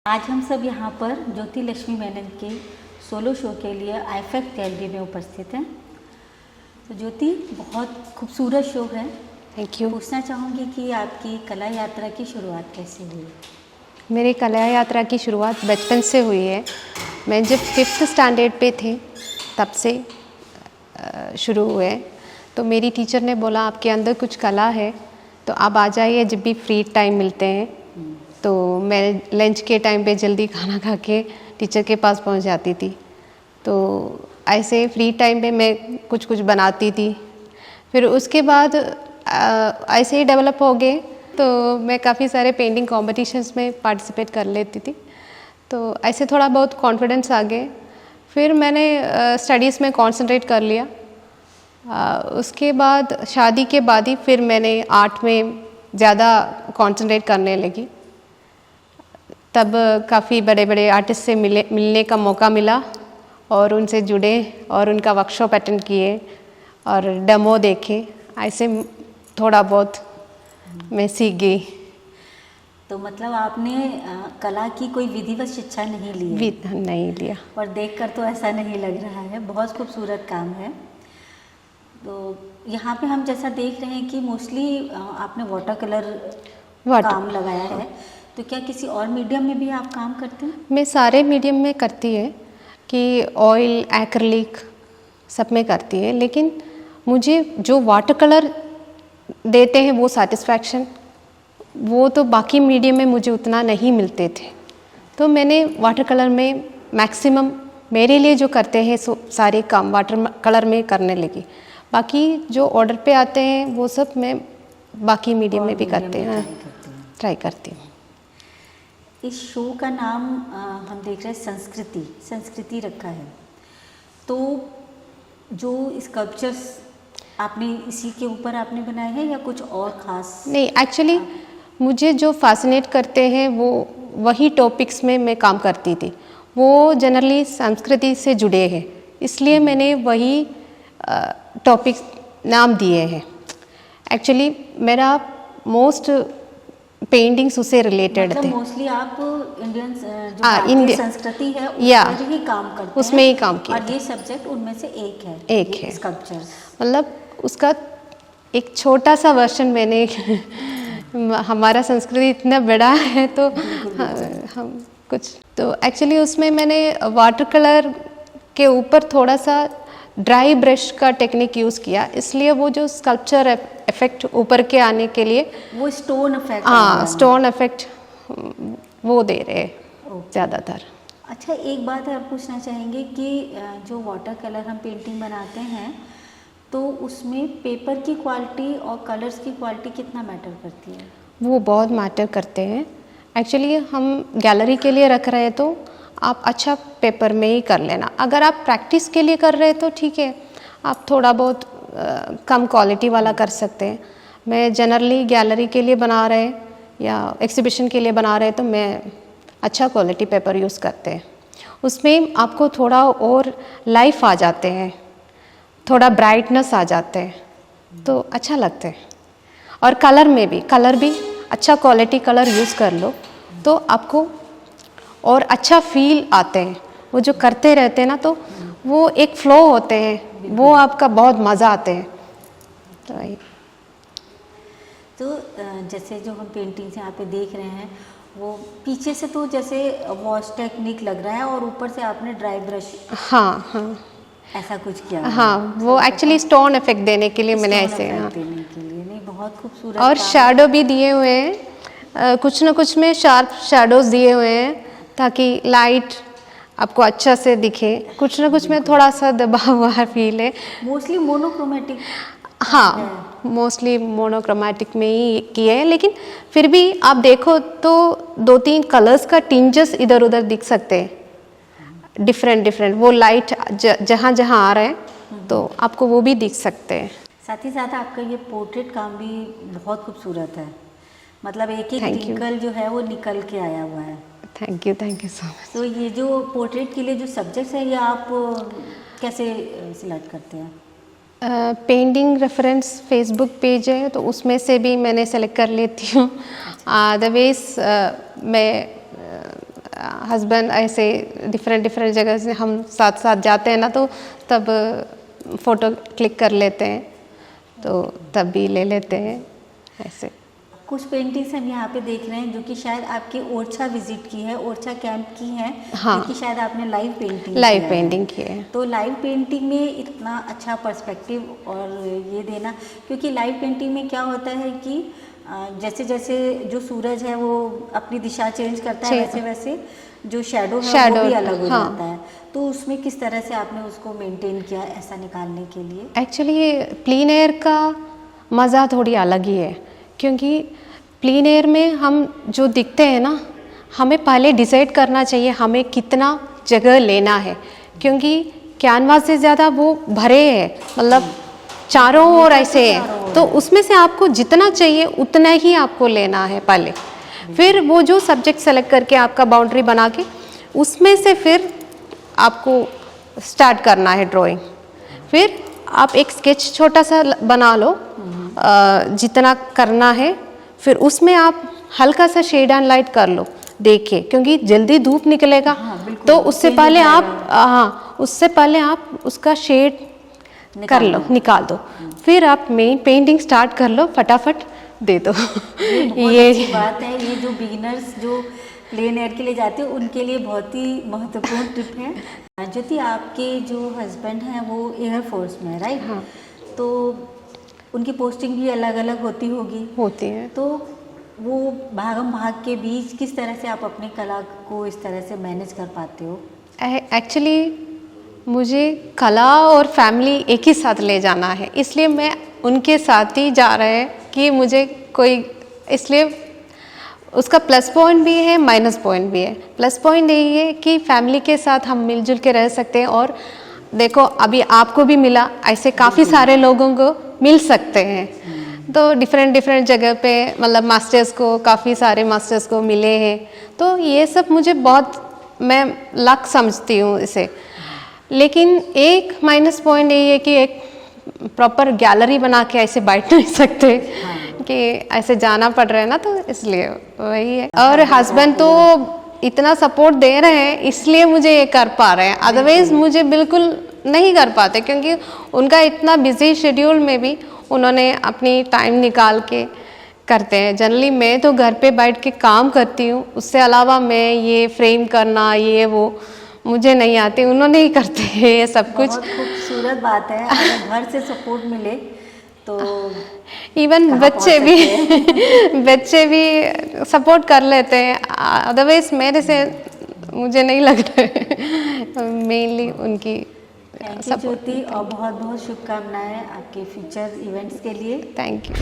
आज हम सब यहाँ पर ज्योति लक्ष्मी मेनन के सोलो शो के लिए आईफेक्ट गैलरी में उपस्थित हैं। तो ज्योति, बहुत खूबसूरत शो है। Thank you. पूछना चाहूँगी कि आपकी कला यात्रा की शुरुआत कैसे हुई? मेरी कला यात्रा की शुरुआत बचपन से हुई है। मैं जब 5th स्टैंडर्ड पे थी तब से शुरू हुए। तो मेरी टीचर ने बोला आपके अंदर कुछ कला है तो आप आ जाइए जब भी फ्री टाइम मिलते हैं। तो मैं लंच के टाइम पे जल्दी खाना खा के टीचर के पास पहुंच जाती थी। तो ऐसे फ्री टाइम पे मैं कुछ कुछ बनाती थी। फिर उसके बाद ऐसे ही डेवलप हो गए तो मैं काफ़ी सारे पेंटिंग कॉम्पिटिशन्स में पार्टिसिपेट कर लेती थी। तो ऐसे थोड़ा बहुत कॉन्फिडेंस आ गए। फिर मैंने स्टडीज़ में कंसंट्रेट कर लिया। उसके बाद शादी के बाद ही फिर मैंने आर्ट में ज़्यादा कंसंट्रेट करने लगी। तब काफ़ी बड़े बड़े आर्टिस्ट से मिलने का मौका मिला और उनसे जुड़े और उनका वर्कशॉप अटेंड किए और डेमो देखे। ऐसे थोड़ा बहुत मैं सीख गई। तो मतलब आपने कला की कोई विधिवत शिक्षा नहीं ली है? नहीं लिया। और देखकर तो ऐसा नहीं लग रहा है। बहुत खूबसूरत काम है। तो यहाँ पे हम जैसा देख रहे हैं कि मोस्टली आपने वाटर कलर काम लगाया है। तो क्या किसी और मीडियम में भी आप काम करते हैं? मैं सारे मीडियम में करती है कि ऑयल, एक्रिलिक सब में करती है। लेकिन मुझे जो वाटर कलर देते हैं वो सेटिस्फैक्शन वो तो बाकी मीडियम में मुझे उतना नहीं मिलते थे। तो मैंने वाटर कलर में मैक्सिमम मेरे लिए जो करते हैं सारे काम वाटर कलर में करने लगी। बाकी जो ऑर्डर पे आते हैं वो सब मैं बाकी मीडियम में भी ट्राई करती हूँ। इस शो का नाम हम देख रहे हैं संस्कृति रखा है। तो जो स्कल्पचर्स आपने इसी के ऊपर आपने बनाए हैं या कुछ और खास? नहीं, एक्चुअली मुझे जो फैसिनेट करते हैं वो वही टॉपिक्स में मैं काम करती थी। वो जनरली संस्कृति से जुड़े हैं, इसलिए मैंने वही टॉपिक्स नाम दिए हैं। एक्चुअली मेरा मोस्ट पेंटिंग्स उससे रिलेटेड थे। मोस्टली आप इंडियन जो भारतीय संस्कृति है उसमें ही काम करते हैं। उसमें ही काम किया और ये सब्जेक्ट उनमें से एक है स्कल्पचर। मतलब उसका एक छोटा सा वर्जन मैंने हमारा संस्कृति इतना बड़ा है तो हम कुछ तो एक्चुअली उसमें मैंने वाटर कलर के ऊपर थोड़ा सा ड्राई ब्रश का टेक्निक यूज़ किया। इसलिए वो जो स्कल्पचर इफेक्ट ऊपर के आने के लिए वो स्टोन इफेक्ट, स्टोन इफेक्ट वो दे रहे ज़्यादातर। अच्छा, एक बात आप पूछना चाहेंगे कि जो वाटर कलर हम पेंटिंग बनाते हैं तो उसमें पेपर की क्वालिटी और कलर्स की क्वालिटी कितना मैटर करती है? वो बहुत मैटर करते हैं। एक्चुअली हम गैलरी के लिए रख रहे हैं तो आप अच्छा पेपर में ही कर लेना। अगर आप प्रैक्टिस के लिए कर रहे हैं तो ठीक है, आप थोड़ा बहुत कम क्वालिटी वाला कर सकते हैं। मैं जनरली गैलरी के लिए बना रहे या एग्जीबिशन के लिए बना रहे तो मैं अच्छा क्वालिटी पेपर यूज़ करते हैं। उसमें आपको थोड़ा और लाइफ आ जाते हैं, थोड़ा ब्राइटनेस आ जाते हैं तो अच्छा लगता है। और कलर में भी अच्छा क्वालिटी कलर यूज़ कर लो तो आपको और अच्छा फील आते हैं। वो जो करते रहते हैं ना तो वो एक फ्लो होते हैं, वो आपका बहुत मज़ा आते हैं। तो जैसे जो हम पेंटिंग्स यहाँ पे देख रहे हैं वो पीछे से तो जैसे वॉश टेक्निक लग रहा है और ऊपर से आपने ड्राई ब्रश ऐसा कुछ किया? हाँ, वो एक्चुअली स्टोन इफेक्ट देने के लिए मैंने ऐसे देने के लिए। नहीं, बहुत खूबसूरत। और शैडो भी दिए हुए हैं, कुछ ना कुछ में शार्प शैडोज दिए हुए हैं ताकि लाइट आपको अच्छा से दिखे। कुछ ना कुछ में थोड़ा सा दबा हुआ फील है। Mostly monochromatic? हाँ, मोस्टली मोनोक्रोमेटिक में ही किए हैं। लेकिन फिर भी आप देखो तो 2-3 कलर्स का टिंजेस इधर उधर दिख सकते हैं, डिफरेंट वो लाइट जहाँ जहाँ आ रहे हैं तो आपको वो भी दिख सकते हैं। साथ ही साथ आपका ये पोर्ट्रेट काम भी बहुत खूबसूरत है। मतलब एक टिंकल जो है वो निकल के आया हुआ है। Thank you so much. तो ये जो पोर्ट्रेट के लिए जो सब्जेक्ट्स है ये आप कैसे सिलेक्ट करते हैं? पेंटिंग रेफरेंस फेसबुक पेज है तो उसमें से भी मैंने सेलेक्ट कर लेती हूँ। अदरवाइज मैं हस्बैंड ऐसे डिफरेंट डिफरेंट जगह से हम साथ साथ जाते हैं ना, तो तब फ़ोटो क्लिक कर लेते हैं, तो तब भी ले लेते हैं ऐसे। कुछ पेंटिंग्स हम यहाँ पे देख रहे हैं जो कि शायद आपके ओरछा विजिट की है, ओरछा कैंप की है। हाँ, जो कि शायद आपने लाइव पेंटिंग की है। तो लाइव पेंटिंग में इतना अच्छा पर्सपेक्टिव और ये देना, क्योंकि लाइव पेंटिंग में क्या होता है कि जैसे जैसे जो सूरज है वो अपनी दिशा चेंज करता है, वैसे वैसे जो शेडो है वो भी अलग हो जाता है। तो उसमें किस तरह से आपने उसको मेंटेन किया ऐसा निकालने के लिए? एक्चुअली प्लीन एयर का मज़ा थोड़ी अलग ही है, क्योंकि प्लीन एयर में हम जो दिखते हैं ना, हमें पहले डिसाइड करना चाहिए हमें कितना जगह लेना है, क्योंकि कैनवास से ज़्यादा वो भरे हैं, मतलब चारों ओर ऐसे है, तो उसमें से आपको जितना चाहिए उतना ही आपको लेना है पहले। फिर वो जो सब्जेक्ट सेलेक्ट करके आपका बाउंड्री बना के उसमें से फिर आपको स्टार्ट करना है ड्राइंग। फिर आप एक स्केच छोटा सा बना लो, जितना करना है, फिर उसमें आप हल्का सा शेड एंड लाइट कर लो देखिए, क्योंकि जल्दी धूप निकलेगा। तो उससे पहले आप उसका शेड कर लो, निकाल दो, फिर आप मेन पेंटिंग स्टार्ट कर लो, फटाफट दे दो। ये अच्छी बात है। ये जो बिगिनर्स जो प्लेन एयर के लिए जाते हैं उनके लिए बहुत ही महत्वपूर्ण टिप है। ज्योति, आपके जो हस्बैंड हैं वो एयर फोर्स में है, राइट? हाँ। तो उनकी पोस्टिंग भी अलग अलग होती होगी? होती है। तो वो भागम भाग के बीच किस तरह से आप अपनी कला को इस तरह से मैनेज कर पाते हो? एक्चुअली मुझे कला और फैमिली एक ही साथ ले जाना है, इसलिए मैं उनके साथ ही जा रहे हैं कि मुझे कोई, इसलिए उसका प्लस पॉइंट भी है, माइनस पॉइंट भी है। प्लस पॉइंट यही है कि फैमिली के साथ हम मिलजुल के रह सकते हैं, और देखो अभी आपको भी मिला, ऐसे काफ़ी सारे लोगों को मिल सकते हैं। तो डिफरेंट डिफरेंट जगह पे, मतलब मास्टर्स को, काफ़ी सारे मास्टर्स को मिले हैं, तो ये सब मुझे बहुत, मैं लक समझती हूँ इसे। लेकिन एक माइनस पॉइंट यही है कि एक प्रॉपर गैलरी बना के ऐसे बैठ नहीं सकते, कि ऐसे जाना पड़ रहा है ना, तो इसलिए वही है। और हस्बैंड तो इतना सपोर्ट दे रहे हैं इसलिए मुझे ये कर पा रहे हैं, अदरवाइज मुझे बिल्कुल नहीं कर पाते, क्योंकि उनका इतना बिजी शेड्यूल में भी उन्होंने अपनी टाइम निकाल के करते हैं। जनरली मैं तो घर पे बैठ के काम करती हूँ, उससे अलावा मैं ये फ्रेम करना ये वो मुझे नहीं आती, उन्होंने ही करते हैं ये सब कुछ। बहुत खूबसूरत बात है, अगर घर से सपोर्ट मिले तो इवन बच्चे भी सपोर्ट कर लेते हैं, अदरवाइज मेरे से मुझे नहीं लग रहा है, मेनली उनकी सपोर्ट। ज्योति, और बहुत बहुत शुभकामनाएं आपके फ्यूचर इवेंट्स के लिए। Thank you.